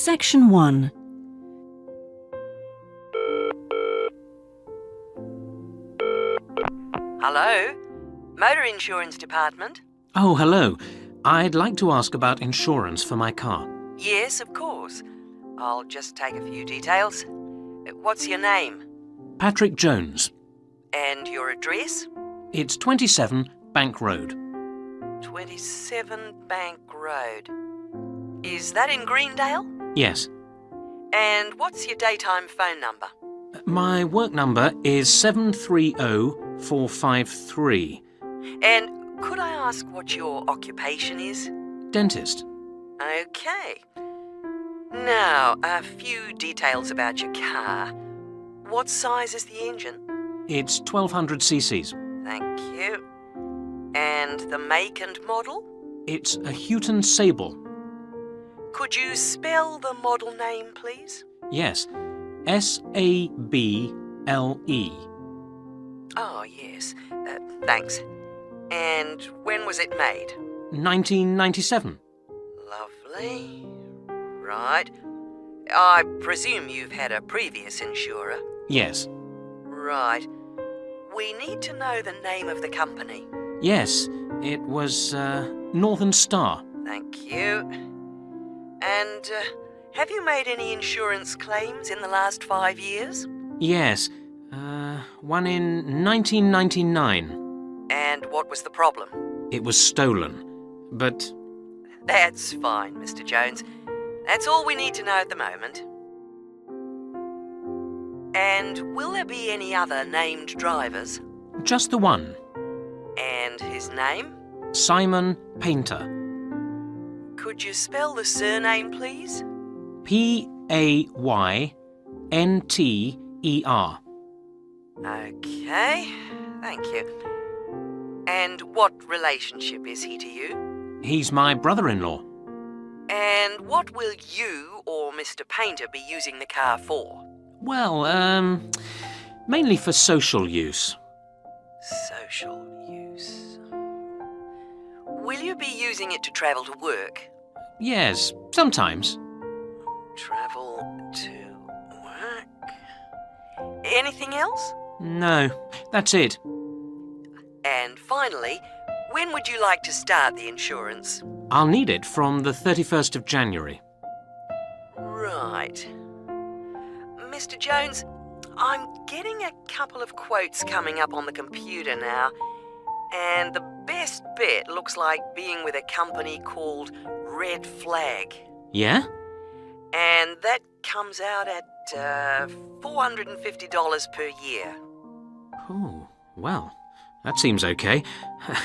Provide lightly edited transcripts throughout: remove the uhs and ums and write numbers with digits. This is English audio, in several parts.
Section 1. Hello? Motor Insurance Department? Oh, hello. I'd like to ask about insurance for my car. Yes, of course. I'll just take a few details. What's your name? Patrick Jones. And your address? It's 27 Bank Road. 27 Bank Road. Is that in Greendale? Yes. And what's your daytime phone number? My work number is 730453. And could I ask what your occupation is? Dentist. Okay. Now, a few details about your car. What size is the engine? It's 1200 cc's. Thank you. And the make and model? It's a Houghton Sable. Could you spell the model name, please? Yes. S-A-B-L-E. Oh, yes. Thanks. And when was it made? 1997. Lovely. Right. I presume you've had a previous insurer? Yes. Right. We need to know the name of the company. Yes. It was Northern Star. Thank you. And have you made any insurance claims in the last 5 years? Yes. One in 1999. And what was the problem? It was stolen. But That's fine, Mr. Jones. That's all we need to know at the moment. And will there be any other named drivers? just the one. And his name? Simon Painter. Could you spell the surname, please? P-A-Y-N-T-E-R. Okay, thank you. And what relationship is he to you? He's my brother-in-law. And what will you or Mr. Painter be using the car for? Well, mainly for social use. Social use. Will you be using it to travel to work? Yes, sometimes. Travel to work. Anything else? No, that's it. And finally, when would you like to start the insurance? I'll need it from the 31st of January. Right. Mr. Jones, I'm getting a couple of quotes coming up on the computer now, and the best bet looks like being with a company called Red Flag. Yeah? And that comes out at $450 per year. Oh, well, that seems okay.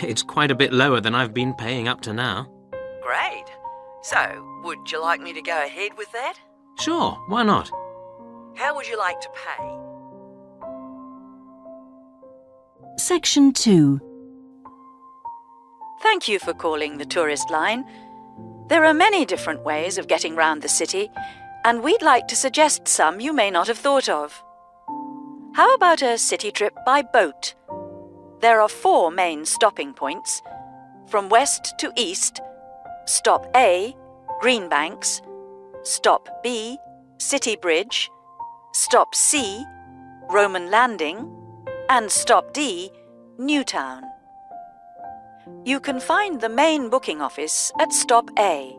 It's quite a bit lower than I've been paying up to now. Great. So, would you like me to go ahead with that? Sure, why not? How would you like to pay? Section 2. Thank you for calling the tourist line. There are many different ways of getting round the city, and we'd like to suggest some you may not have thought of. How about a city trip by boat? There are 4 main stopping points. From west to east, Stop A, Greenbanks, Stop B, City Bridge, Stop C, Roman Landing, and Stop D, Newtown. You can find the main booking office at Stop A.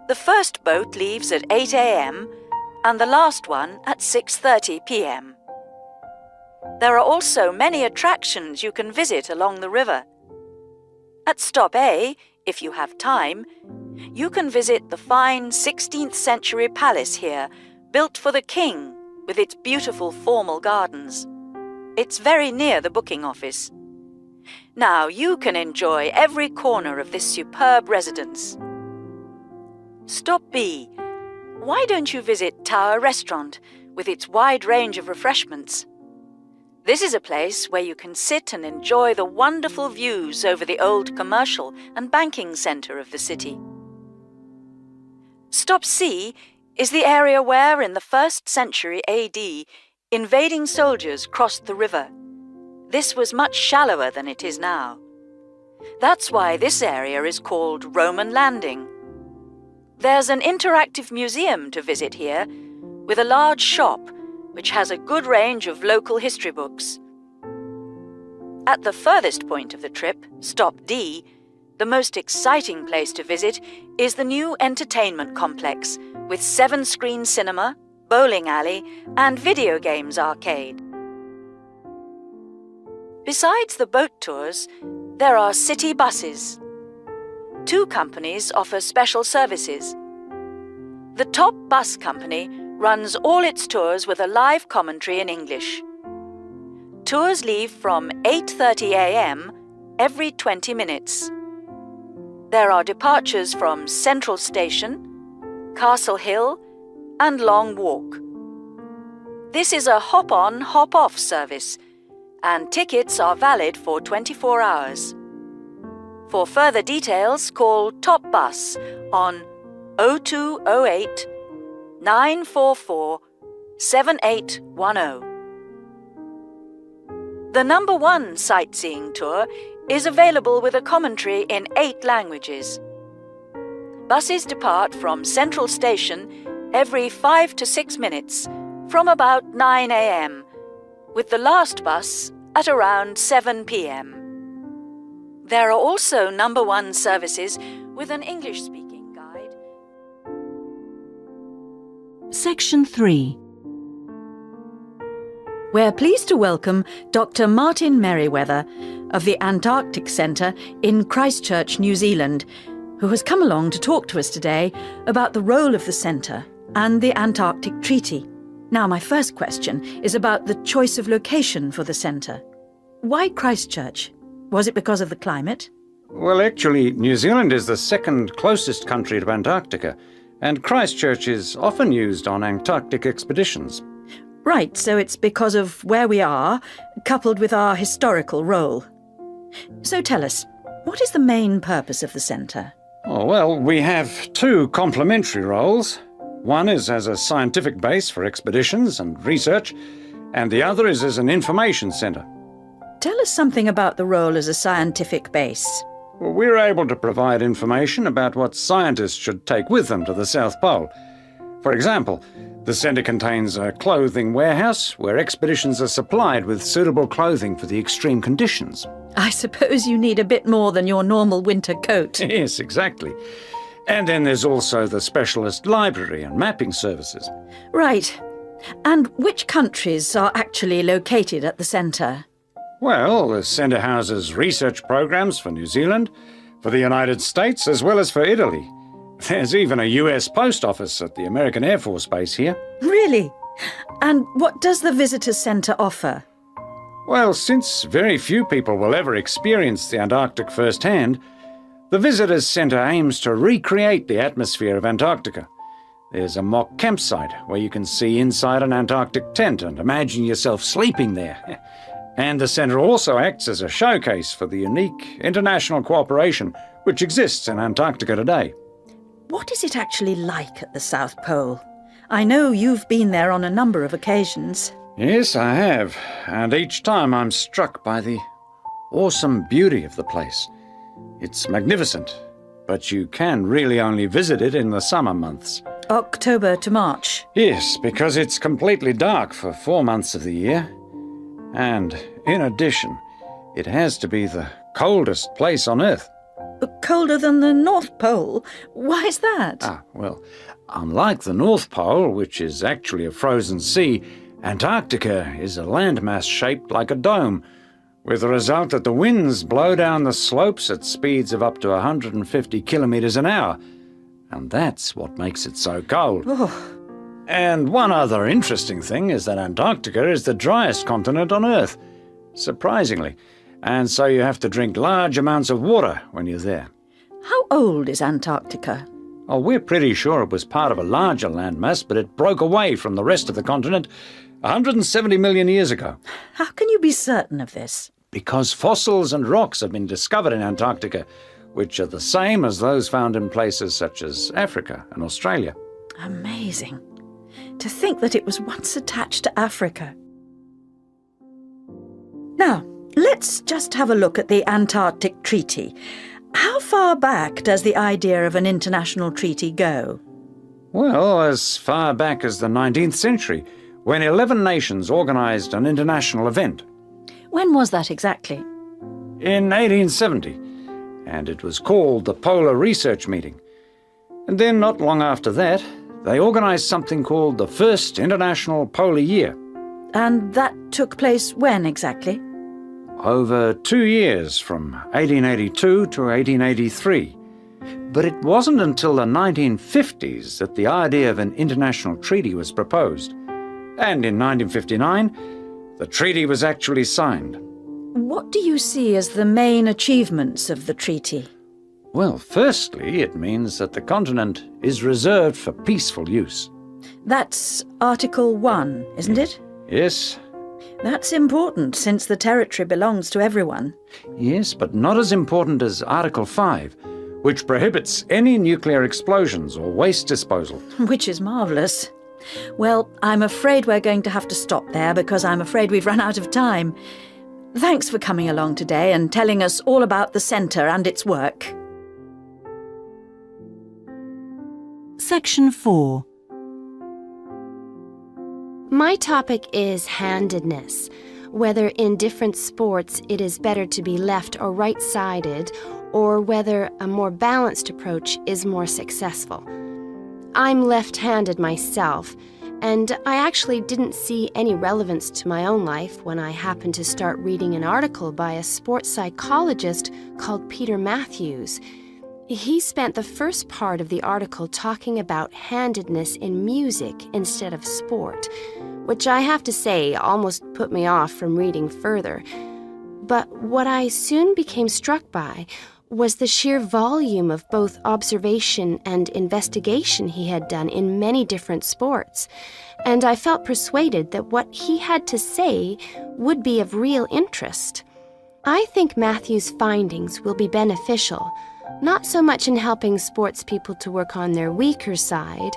The first boat leaves at 8 a.m. and the last one at 6:30 p.m. There are also many attractions you can visit along the river. At Stop A, if you have time, you can visit the fine 16th century palace here, built for the king, with its beautiful formal gardens. It's very near the booking office. Now you can enjoy every corner of this superb residence. Stop B. Why don't you visit Tower Restaurant with its wide range of refreshments? This is a place where you can sit and enjoy the wonderful views over the old commercial and banking centre of the city. Stop C is the area where, in the 1st century AD, invading soldiers crossed the river. This was much shallower than it is now. That's why this area is called Roman Landing. There's an interactive museum to visit here, with a large shop which has a good range of local history books. At the furthest point of the trip, Stop D, the most exciting place to visit is the new entertainment complex with 7-screen cinema, bowling alley, and video games arcade. Besides the boat tours, there are city buses. 2 companies offer special services. The top bus company runs all its tours with a live commentary in English. Tours leave from 8:30 a.m. every 20 minutes. There are departures from Central Station, Castle Hill, and Long Walk. This is a hop-on, hop-off service, and tickets are valid for 24 hours. For further details, call Top Bus on 0208 944 7810. The number 1 sightseeing tour is available with a commentary in 8 languages. Buses depart from Central Station every 5 to 6 minutes from about 9 a.m., with the last bus at around 7 p.m. There are also number 1 services with an English-speaking guide. Section 3. We're pleased to welcome Dr. Martin Merriweather of the Antarctic Centre in Christchurch, New Zealand, who has come along to talk to us today about the role of the centre and the Antarctic Treaty. Now, my first question is about the choice of location for the centre. Why Christchurch? Was it because of the climate? Well, actually, New Zealand is the second closest country to Antarctica, and Christchurch is often used on Antarctic expeditions. Right, so it's because of where we are, coupled with our historical role. So tell us, what is the main purpose of the centre? Oh, well, we have 2 complementary roles. One is as a scientific base for expeditions and research, and the other is as an information centre. Tell us something about the role as a scientific base. Well, we're able to provide information about what scientists should take with them to the South Pole. For example, the centre contains a clothing warehouse where expeditions are supplied with suitable clothing for the extreme conditions. I suppose you need a bit more than your normal winter coat. Yes, exactly. And then there's also the specialist library and mapping services. Right. And which countries are actually located at the centre? Well, the centre houses research programs for New Zealand, for the United States, as well as for Italy. There's even a US post office at the American Air Force Base here. Really? And what does the visitor centre offer? Well, since very few people will ever experience the Antarctic firsthand, the Visitors Centre aims to recreate the atmosphere of Antarctica. There's a mock campsite where you can see inside an Antarctic tent and imagine yourself sleeping there. And the centre also acts as a showcase for the unique international cooperation which exists in Antarctica today. What is it actually like at the South Pole? I know you've been there on a number of occasions. Yes, I have, and each time I'm struck by the awesome beauty of the place. It's magnificent, but you can really only visit it in the summer months. October to March? Yes, because it's completely dark for 4 months of the year. And, in addition, it has to be the coldest place on Earth. Colder than the North Pole? Why is that? Well, unlike the North Pole, which is actually a frozen sea, Antarctica is a landmass shaped like a dome, with the result that the winds blow down the slopes at speeds of up to 150 kilometres an hour. And that's what makes it so cold. Oh. And one other interesting thing is that Antarctica is the driest continent on Earth, surprisingly, and so you have to drink large amounts of water when you're there. How old is Antarctica? Oh, we're pretty sure it was part of a larger landmass, but it broke away from the rest of the continent 170 million years ago. How can you be certain of this? Because fossils and rocks have been discovered in Antarctica, which are the same as those found in places such as Africa and Australia. Amazing. To think that it was once attached to Africa. Now, let's just have a look at the Antarctic Treaty. How far back does the idea of an international treaty go? Well, as far back as the 19th century, when 11 nations organised an international event. When was that exactly? In 1870, and it was called the Polar Research Meeting. And then, not long after that, they organised something called the First International Polar Year. And that took place when exactly? Over 2 years, from 1882 to 1883. But it wasn't until the 1950s that the idea of an international treaty was proposed. And in 1959, the treaty was actually signed. What do you see as the main achievements of the treaty? Well, firstly, it means that the continent is reserved for peaceful use. That's Article 1, isn't it? Yes. That's important, since the territory belongs to everyone. Yes, but not as important as Article 5, which prohibits any nuclear explosions or waste disposal. Which is marvellous. Well, I'm afraid we're going to have to stop there because I'm afraid we've run out of time. Thanks for coming along today and telling us all about the centre and its work. Section 4. My topic is handedness, whether in different sports it is better to be left or right-sided, or whether a more balanced approach is more successful. I'm left-handed myself, and I actually didn't see any relevance to my own life when I happened to start reading an article by a sports psychologist called Peter Matthews. He spent the first part of the article talking about handedness in music instead of sport, which I have to say almost put me off from reading further. But what I soon became struck by was the sheer volume of both observation and investigation he had done in many different sports, and I felt persuaded that what he had to say would be of real interest. I think Matthew's findings will be beneficial, not so much in helping sports people to work on their weaker side,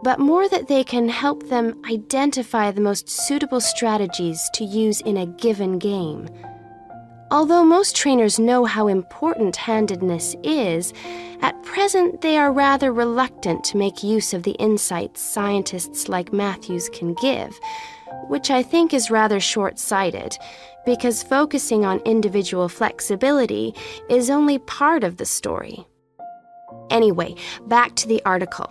but more that they can help them identify the most suitable strategies to use in a given game. Although most trainers know how important handedness is, at present they are rather reluctant to make use of the insights scientists like Matthews can give, which I think is rather short-sighted, because focusing on individual flexibility is only part of the story. Anyway, back to the article.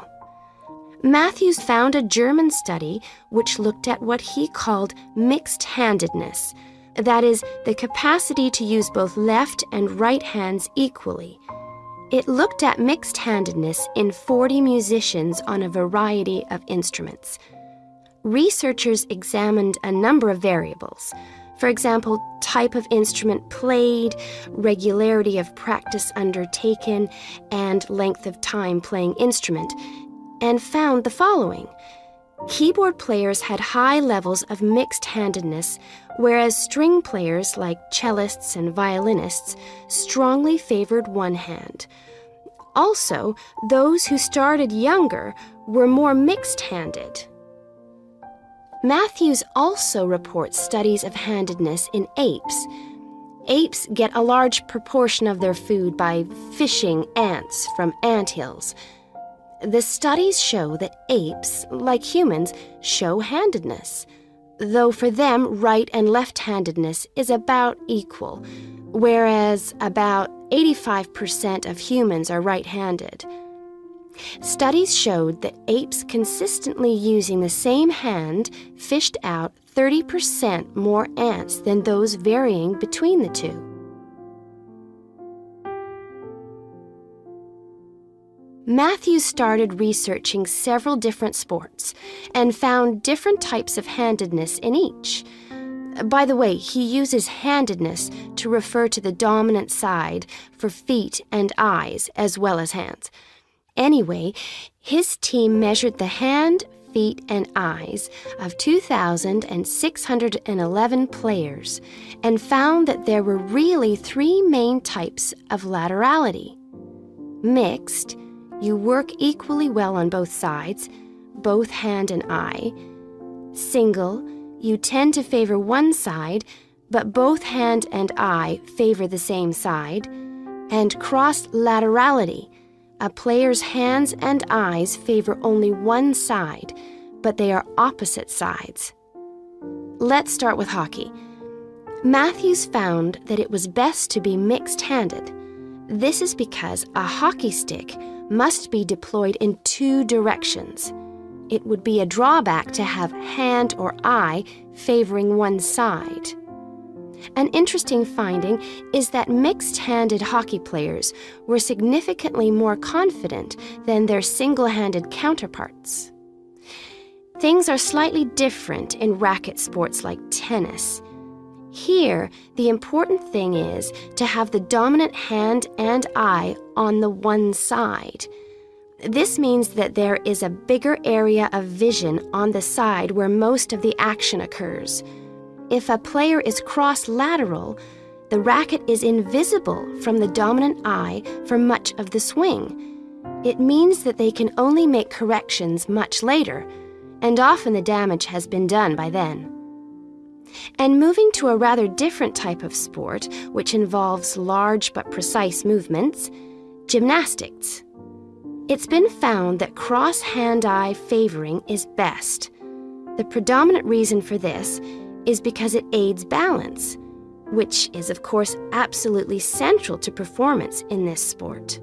Matthews found a German study which looked at what he called mixed-handedness, that is, the capacity to use both left and right hands equally. It looked at mixed-handedness in 40 musicians on a variety of instruments. Researchers examined a number of variables. For example, type of instrument played, regularity of practice undertaken, and length of time playing instrument, and found the following. Keyboard players had high levels of mixed-handedness, whereas string players like cellists and violinists strongly favored one hand. Also, those who started younger were more mixed-handed. Matthews also reports studies of handedness in apes. Apes get a large proportion of their food by fishing ants from anthills. The studies show that apes, like humans, show handedness, though for them right and left-handedness is about equal, whereas about 85% of humans are right-handed. Studies showed that apes consistently using the same hand fished out 30% more ants than those varying between the two. Matthews started researching several different sports and found different types of handedness in each. By the way, he uses handedness to refer to the dominant side for feet and eyes as well as hands. Anyway, his team measured the hand, feet, and eyes of 2,611 players and found that there were really three main types of laterality. Mixed, you work equally well on both sides, both hand and eye. Single, you tend to favor one side, but both hand and eye favor the same side. and cross-laterality. A player's hands and eyes favor only one side, but they are opposite sides. Let's start with hockey. Matthews found that it was best to be mixed-handed. This is because a hockey stick must be deployed in two directions. It would be a drawback to have hand or eye favoring one side. An interesting finding is that mixed-handed hockey players were significantly more confident than their single-handed counterparts. Things are slightly different in racket sports like tennis. Here, the important thing is to have the dominant hand and eye on the one side. This means that there is a bigger area of vision on the side where most of the action occurs. If a player is cross-lateral, the racket is invisible from the dominant eye for much of the swing. It means that they can only make corrections much later, and often the damage has been done by then. And moving to a rather different type of sport, which involves large but precise movements, gymnastics. It's been found that cross-hand-eye favoring is best. The predominant reason for this is because it aids balance, which is, of course, absolutely central to performance in this sport.